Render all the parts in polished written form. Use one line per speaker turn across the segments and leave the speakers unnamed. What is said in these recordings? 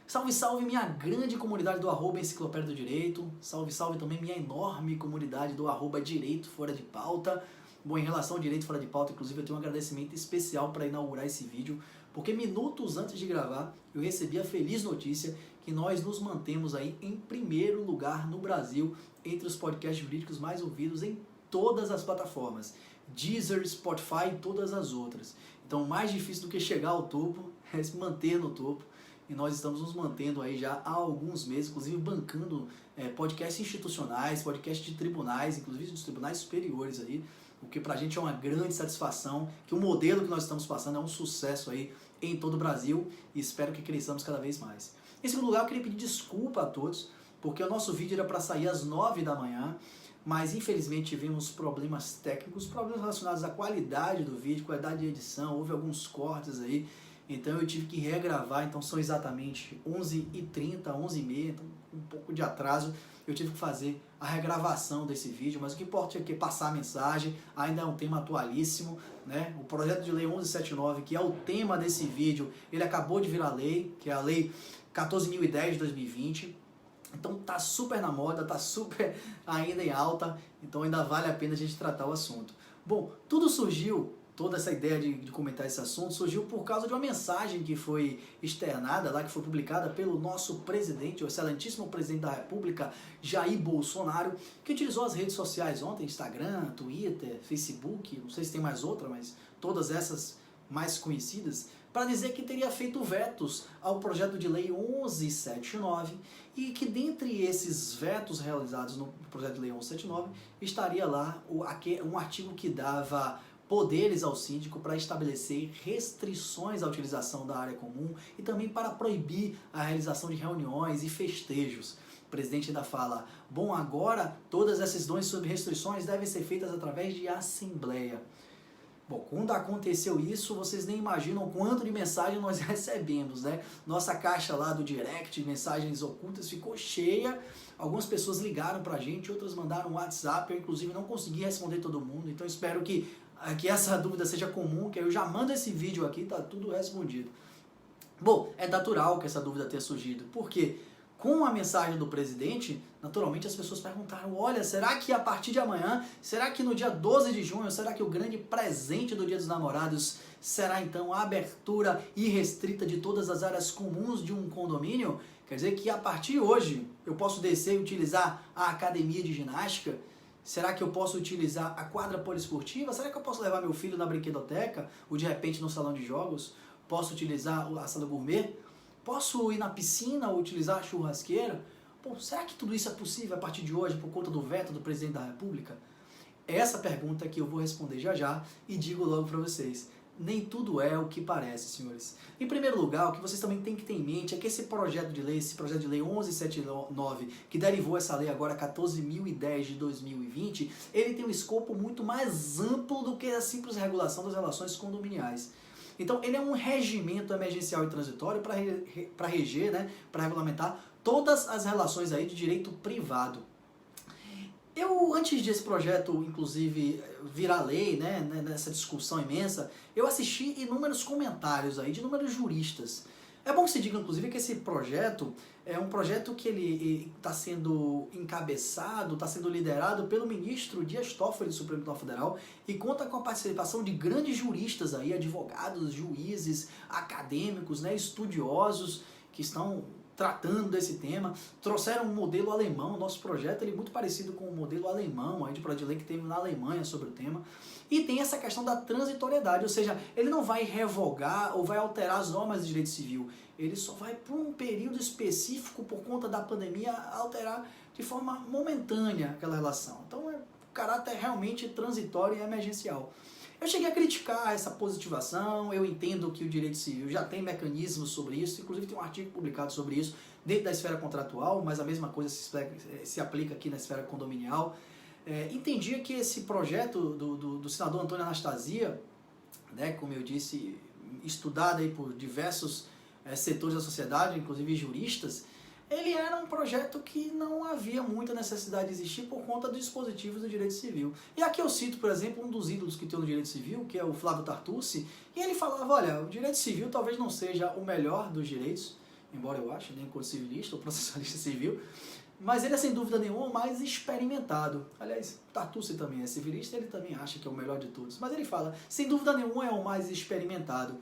Salve, salve minha grande comunidade do @Enciclopédia do Direito. Salve, salve também minha enorme comunidade do @Direito Fora de Pauta. Bom, em relação ao Direito Fora de Pauta, inclusive eu tenho um agradecimento especial para inaugurar esse vídeo, porque minutos antes de gravar eu recebi a feliz notícia que nós nos mantemos aí em primeiro lugar no Brasil entre os podcasts jurídicos mais ouvidos em todas as plataformas. Deezer, Spotify e todas as outras. Então o mais difícil do que chegar ao topo é se manter no topo. E nós estamos nos mantendo aí já há alguns meses, inclusive bancando podcasts institucionais, podcasts de tribunais, inclusive dos tribunais superiores aí, o que pra gente é uma grande satisfação, que o modelo que nós estamos passando é um sucesso aí em todo o Brasil e espero que cresçamos cada vez mais. Em segundo lugar, eu queria pedir desculpa a todos, porque o nosso vídeo era para sair às 9 da manhã, mas infelizmente tivemos problemas técnicos, problemas relacionados à qualidade do vídeo, qualidade de edição, houve alguns cortes aí, então eu tive que regravar, então são exatamente 11h30, 11h30, então um pouco de atraso, eu tive que fazer a regravação desse vídeo, mas o que importa é que passar a mensagem, ainda é um tema atualíssimo, né? O projeto de lei 1179, que é o tema desse vídeo, ele acabou de virar lei, que é a lei 14.010 de 2020, então tá super na moda, tá super ainda em alta, então ainda vale a pena a gente tratar o assunto. Bom, tudo surgiu, toda essa ideia de comentar esse assunto surgiu por causa de uma mensagem que foi externada lá, que foi publicada pelo nosso presidente, o excelentíssimo presidente da República, Jair Bolsonaro, que utilizou as redes sociais ontem, Instagram, Twitter, Facebook, não sei se tem mais outra, mas todas essas mais conhecidas, para dizer que teria feito vetos ao projeto de lei 1179 e que dentre esses vetos realizados no projeto de lei 1179 estaria lá um artigo que dava poderes ao síndico para estabelecer restrições à utilização da área comum e também para proibir a realização de reuniões e festejos. O presidente ainda fala, bom, agora todas essas decisões sobre restrições devem ser feitas através de assembleia. Bom, quando aconteceu isso, vocês nem imaginam quanto de mensagem nós recebemos, né? Nossa caixa lá do direct, de mensagens ocultas, ficou cheia. Algumas pessoas ligaram pra gente, outras mandaram WhatsApp, eu inclusive não consegui responder todo mundo, então espero que essa dúvida seja comum, que eu já mando esse vídeo aqui, tá tudo respondido. Bom, é natural que essa dúvida tenha surgido, porque com a mensagem do presidente, naturalmente as pessoas perguntaram, olha, será que a partir de amanhã, será que no dia 12 de junho, será que o grande presente do Dia dos Namorados será então a abertura irrestrita de todas as áreas comuns de um condomínio? Quer dizer que a partir de hoje eu posso descer e utilizar a academia de ginástica? Será que eu posso utilizar a quadra poliesportiva? Será que eu posso levar meu filho na brinquedoteca? Ou de repente no salão de jogos? Posso utilizar a sala gourmet? Posso ir na piscina ou utilizar a churrasqueira? Bom, será que tudo isso é possível a partir de hoje por conta do veto do presidente da República? Essa pergunta que eu vou responder já já e digo logo para vocês. Nem tudo é o que parece, senhores. Em primeiro lugar, o que vocês também têm que ter em mente é que esse projeto de lei 1179, que derivou essa lei agora 14.010 de 2020, ele tem um escopo muito mais amplo do que a simples regulação das relações condominiais. Então, ele é um regimento emergencial e transitório para reger, né, para regulamentar todas as relações aí de direito privado. Eu, antes desse projeto, inclusive, virar lei, né, nessa discussão imensa, eu assisti inúmeros comentários aí de inúmeros juristas. É bom que se diga, inclusive, que esse projeto é um projeto que ele está sendo encabeçado, está sendo liderado pelo ministro Dias Toffoli do Supremo Tribunal Federal e conta com a participação de grandes juristas aí, advogados, juízes, acadêmicos, né, estudiosos que estão tratando desse tema, trouxeram um modelo alemão, nosso projeto ele é muito parecido com o modelo alemão aí de projeto de lei que teve na Alemanha sobre o tema, e tem essa questão da transitoriedade, ou seja, ele não vai revogar ou vai alterar as normas de direito civil, ele só vai por um período específico por conta da pandemia alterar de forma momentânea aquela relação, então é caráter realmente transitório e emergencial. Eu cheguei a criticar essa positivação, eu entendo que o direito civil já tem mecanismos sobre isso, inclusive tem um artigo publicado sobre isso dentro da esfera contratual, mas a mesma coisa se aplica aqui na esfera condominial. Entendia que esse projeto do senador Antônio Anastasia, né, como eu disse, estudado aí por diversos setores da sociedade, inclusive juristas, ele era um projeto que não havia muita necessidade de existir por conta dos dispositivos do direito civil. E aqui eu cito, por exemplo, um dos ídolos que tem no direito civil, que é o Flávio Tartucci, e ele falava, olha, o direito civil talvez não seja o melhor dos direitos, embora eu ache, nem Código Civilista ou processualista civil, mas ele é sem dúvida nenhuma o mais experimentado. Aliás, Tartucci também é civilista, ele também acha que é o melhor de todos, mas ele fala, sem dúvida nenhuma é o mais experimentado.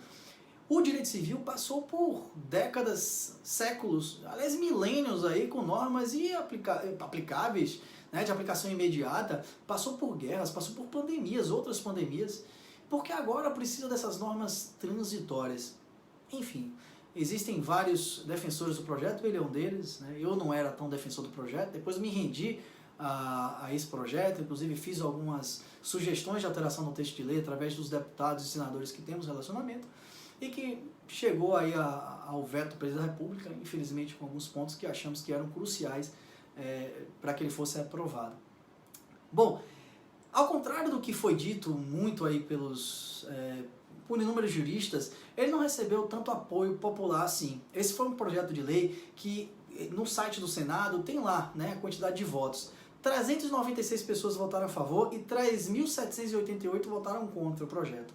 O direito civil passou por décadas, séculos, aliás milênios aí com normas aplicáveis, né, de aplicação imediata, passou por guerras, passou por pandemias, outras pandemias, porque agora precisa dessas normas transitórias. Enfim, existem vários defensores do projeto, ele é um deles, né? Eu não era tão defensor do projeto, depois me rendi a esse projeto, inclusive fiz algumas sugestões de alteração no texto de lei através dos deputados e senadores que temos relacionamento, e que chegou aí ao veto do presidente da República, infelizmente com alguns pontos que achamos que eram cruciais para que ele fosse aprovado. Bom, ao contrário do que foi dito muito aí por inúmeros juristas, ele não recebeu tanto apoio popular assim. Esse foi um projeto de lei que no site do Senado tem lá, né, a quantidade de votos. 396 pessoas votaram a favor e 3.788 votaram contra o projeto.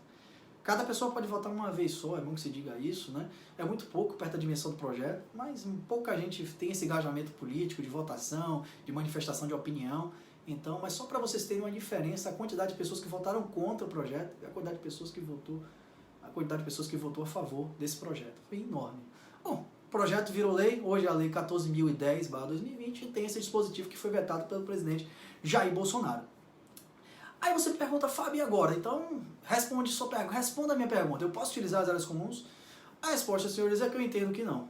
Cada pessoa pode votar uma vez só, é bom que se diga isso, né? É muito pouco perto da dimensão do projeto, mas pouca gente tem esse engajamento político de votação, de manifestação de opinião. Então, mas só para vocês terem uma diferença, a quantidade de pessoas que votaram contra o projeto e a quantidade de pessoas que votou a favor desse projeto. Foi enorme. Bom, o projeto virou lei, hoje é a Lei 14.010/2020 e tem esse dispositivo que foi vetado pelo presidente Jair Bolsonaro. Aí você pergunta, Fábio, e agora? Então, responda a minha pergunta. Eu posso utilizar as áreas comuns? A resposta, senhores, é que eu entendo que não.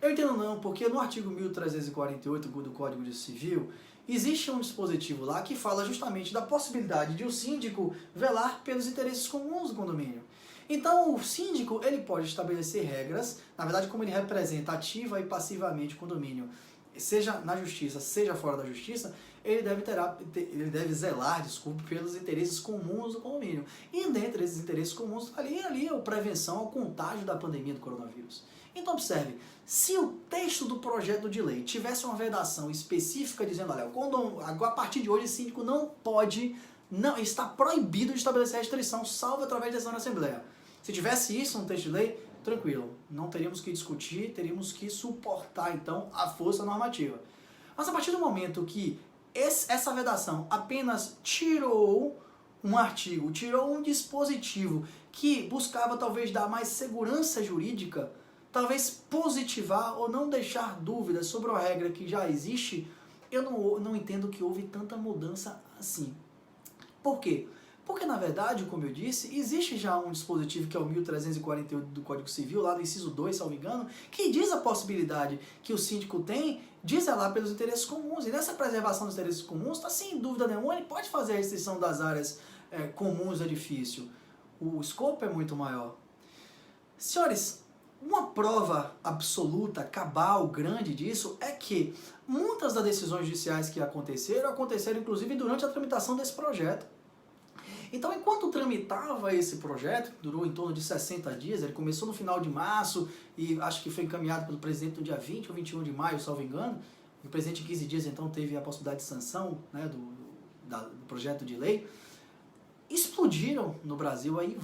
Eu entendo não, porque no artigo 1348 do Código Civil, existe um dispositivo lá que fala justamente da possibilidade de o síndico velar pelos interesses comuns do condomínio. Então, o síndico ele pode estabelecer regras, na verdade, como ele representa ativa e passivamente o condomínio, seja na justiça, seja fora da justiça, ele deve zelar, pelos interesses comuns do condomínio. E dentre esses interesses comuns, ali é a prevenção ao contágio da pandemia do coronavírus. Então, observe, se o texto do projeto de lei tivesse uma vedação específica dizendo, olha, a partir de hoje o síndico está proibido de estabelecer restrição, salvo através de decisão da Assembleia. Se tivesse isso no texto de lei, tranquilo, não teríamos que discutir, teríamos que suportar, então, a força normativa. Mas a partir do momento que essa vedação apenas tirou um artigo, tirou um dispositivo que buscava talvez dar mais segurança jurídica, talvez positivar ou não deixar dúvidas sobre uma regra que já existe, eu não entendo que houve tanta mudança assim. Por quê? Porque, na verdade, como eu disse, existe já um dispositivo que é o 1348 do Código Civil, lá no inciso 2, se não me engano, que diz a possibilidade que o síndico tem de zelar pelos interesses comuns. E nessa preservação dos interesses comuns, está sem dúvida nenhuma, ele pode fazer a restrição das áreas comuns do edifício. O escopo é muito maior. Senhores, uma prova absoluta, cabal, grande disso é que muitas das decisões judiciais que aconteceram inclusive durante a tramitação desse projeto. Então, enquanto tramitava esse projeto, que durou em torno de 60 dias, ele começou no final de março e acho que foi encaminhado pelo presidente no dia 20 ou 21 de maio, salvo engano. O presidente em 15 dias, então, teve a possibilidade de sanção, né, do projeto de lei. Explodiram no Brasil aí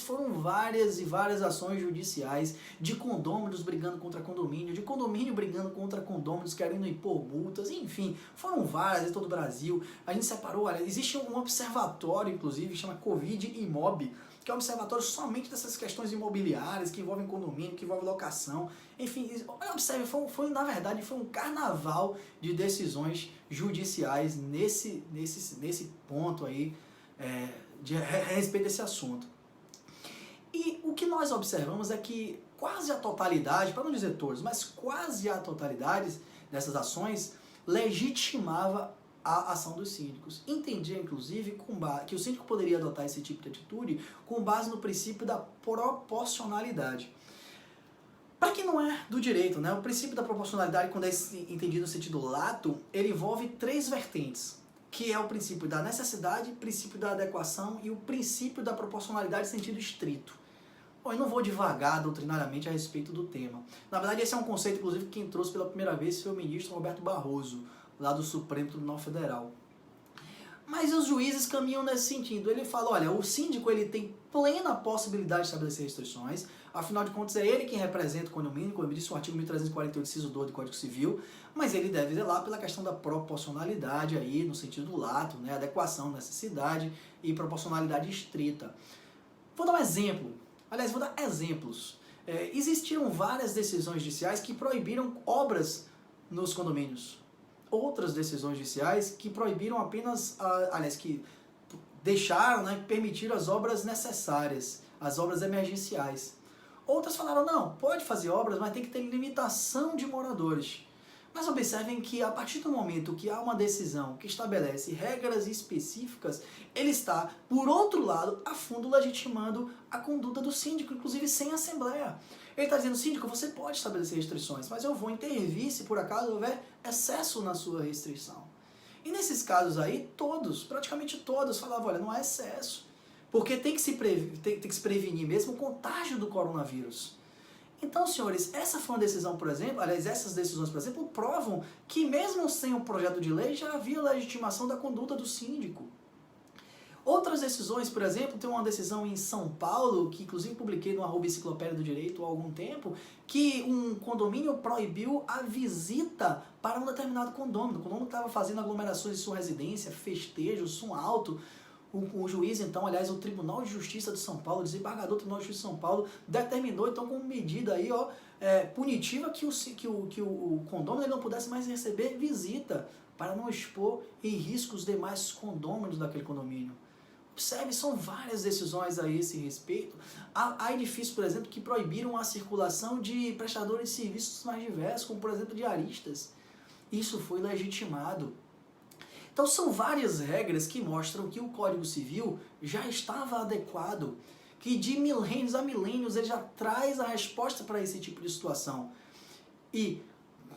foram várias e várias ações judiciais de condôminos brigando contra condomínio, de condomínio brigando contra condôminos, querendo impor multas, enfim, foram várias em todo o Brasil. A gente separou, olha, existe um observatório, inclusive, que chama Covid Imob, que é um observatório somente dessas questões imobiliárias, que envolvem condomínio, que envolvem locação, enfim, observe, na verdade, foi um carnaval de decisões judiciais nesse ponto aí, a respeito desse assunto. E o que nós observamos é que quase a totalidade, para não dizer todos, mas quase a totalidade dessas ações legitimava a ação dos síndicos. Entendia, inclusive, que o síndico poderia adotar esse tipo de atitude com base no princípio da proporcionalidade. Para quem não é do direito, né, o princípio da proporcionalidade, quando é entendido no sentido lato, ele envolve 3 vertentes, que é o princípio da necessidade, o princípio da adequação e o princípio da proporcionalidade em sentido estrito. Bom, eu não vou divagar doutrinariamente a respeito do tema. Na verdade, esse é um conceito, inclusive, que quem trouxe pela primeira vez foi o ministro Roberto Barroso, lá do Supremo Tribunal Federal. Mas os juízes caminham nesse sentido. Ele fala, olha, o síndico ele tem plena possibilidade de estabelecer restrições, afinal de contas é ele quem representa o condomínio, como disse o artigo 1348, inciso 2 do Código Civil, mas ele deve zelar pela questão da proporcionalidade aí, no sentido lato, né, adequação, necessidade e proporcionalidade estrita. Vou dar um exemplo, aliás, vou dar exemplos. Existiram várias decisões judiciais que proibiram obras nos condomínios. Outras decisões judiciais que proibiram apenas, que deixaram, né, permitiram as obras necessárias, as obras emergenciais. Outras falaram, não, pode fazer obras, mas tem que ter limitação de moradores. Mas observem que a partir do momento que há uma decisão que estabelece regras específicas, ele está, por outro lado, a fundo legitimando a conduta do síndico, inclusive sem assembleia. Ele está dizendo, síndico, você pode estabelecer restrições, mas eu vou intervir se por acaso houver excesso na sua restrição. E nesses casos aí, todos, praticamente todos, falavam, olha, não há excesso, porque tem que se prevenir mesmo o contágio do coronavírus. Então, senhores, essa foi uma decisão, por exemplo, aliás, essas decisões, por exemplo, provam que mesmo sem o projeto de lei já havia legitimação da conduta do síndico. Outras decisões, por exemplo, tem uma decisão em São Paulo, que inclusive publiquei no @enciclopédia do direito há algum tempo, que um condomínio proibiu a visita para um determinado condomínio. O condomínio estava fazendo aglomerações em sua residência, festejos, som alto. O juiz, então, aliás, o Tribunal de Justiça de São Paulo, o desembargador do Tribunal de Justiça de São Paulo, determinou, então, como medida aí, punitiva, que o condômino não pudesse mais receber visita, para não expor em risco os demais condôminos daquele condomínio. Observe, são várias decisões a esse respeito. Há edifícios, por exemplo, que proibiram a circulação de prestadores de serviços mais diversos, como, por exemplo, diaristas. Isso foi legitimado. Então são várias regras que mostram que o Código Civil já estava adequado, que de milênios a milênios ele já traz a resposta para esse tipo de situação. E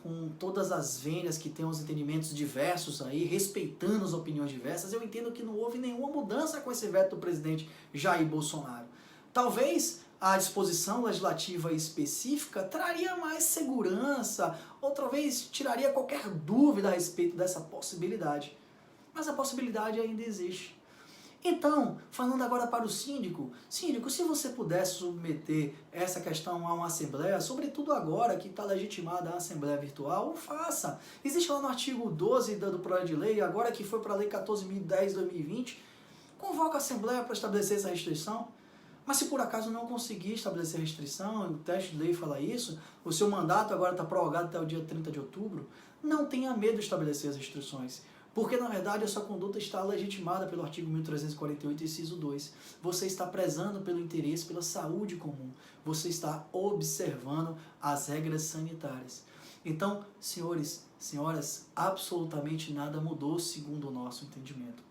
com todas as vênias que tem os entendimentos diversos aí, respeitando as opiniões diversas, eu entendo que não houve nenhuma mudança com esse veto do presidente Jair Bolsonaro. Talvez a disposição legislativa específica traria mais segurança, ou talvez tiraria qualquer dúvida a respeito dessa possibilidade. Mas a possibilidade ainda existe. Então, falando agora para o síndico, se você pudesse submeter essa questão a uma assembleia, sobretudo agora que está legitimada a assembleia virtual, faça. Existe lá no artigo 12 do projeto de lei, agora que foi para a lei 14.010/2020, convoca a assembleia para estabelecer essa restrição. Mas se por acaso não conseguir estabelecer restrição, o texto de lei fala isso, o seu mandato agora está prorrogado até o dia 30 de outubro, não tenha medo de estabelecer as restrições. Porque, na verdade, a sua conduta está legitimada pelo artigo 1348, inciso 2. Você está prezando pelo interesse, pela saúde comum. Você está observando as regras sanitárias. Então, senhores, senhoras, absolutamente nada mudou segundo o nosso entendimento.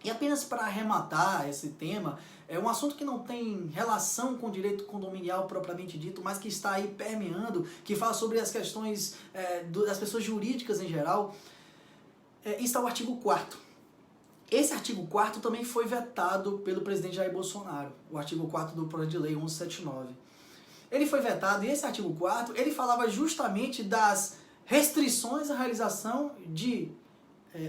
E apenas para arrematar esse tema, é um assunto que não tem relação com o direito condominial propriamente dito, mas que está aí permeando, que fala sobre as questões das pessoas jurídicas em geral. Está o artigo 4º. Esse artigo 4º também foi vetado pelo presidente Jair Bolsonaro, o artigo 4º do projeto de lei 1179. Ele foi vetado e esse artigo 4º, ele falava justamente das restrições à realização de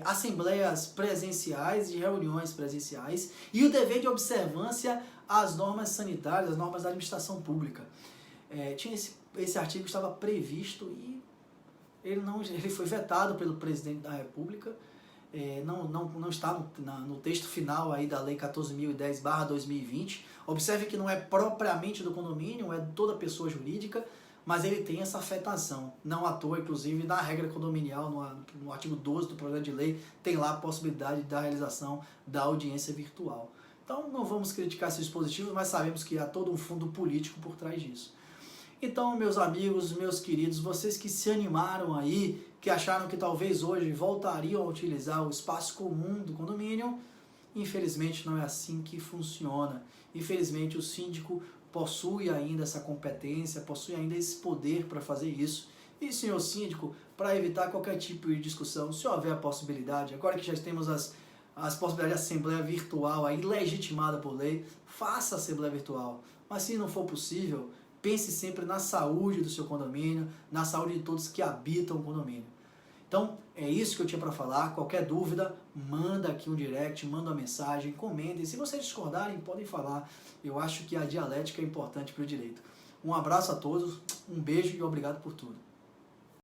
assembleias presenciais, de reuniões presenciais e o dever de observância às normas sanitárias, às normas da administração pública. Tinha esse artigo que estava previsto e ele foi vetado pelo presidente da República, não está no texto final aí da Lei 14.010/2020. Observe que não é propriamente do condomínio, é de toda pessoa jurídica, mas ele tem essa afetação. Não à toa, inclusive, na regra condominial, no artigo 12 do projeto de lei, tem lá a possibilidade da realização da audiência virtual. Então, não vamos criticar esses dispositivos, mas sabemos que há todo um fundo político por trás disso. Então, meus amigos, meus queridos, vocês que se animaram aí, que acharam que talvez hoje voltariam a utilizar o espaço comum do condomínio, infelizmente não é assim que funciona. Infelizmente o síndico possui ainda essa competência, possui ainda esse poder para fazer isso. E, senhor síndico, para evitar qualquer tipo de discussão, se houver a possibilidade, agora que já temos as possibilidades de assembleia virtual aí legitimada por lei, faça a assembleia virtual. Mas se não for possível, pense sempre na saúde do seu condomínio, na saúde de todos que habitam o condomínio. Então, é isso que eu tinha para falar. Qualquer dúvida, manda aqui um direct, manda uma mensagem, comentem. Se vocês discordarem, podem falar. Eu acho que a dialética é importante para o direito. Um abraço a todos, um beijo e obrigado por tudo.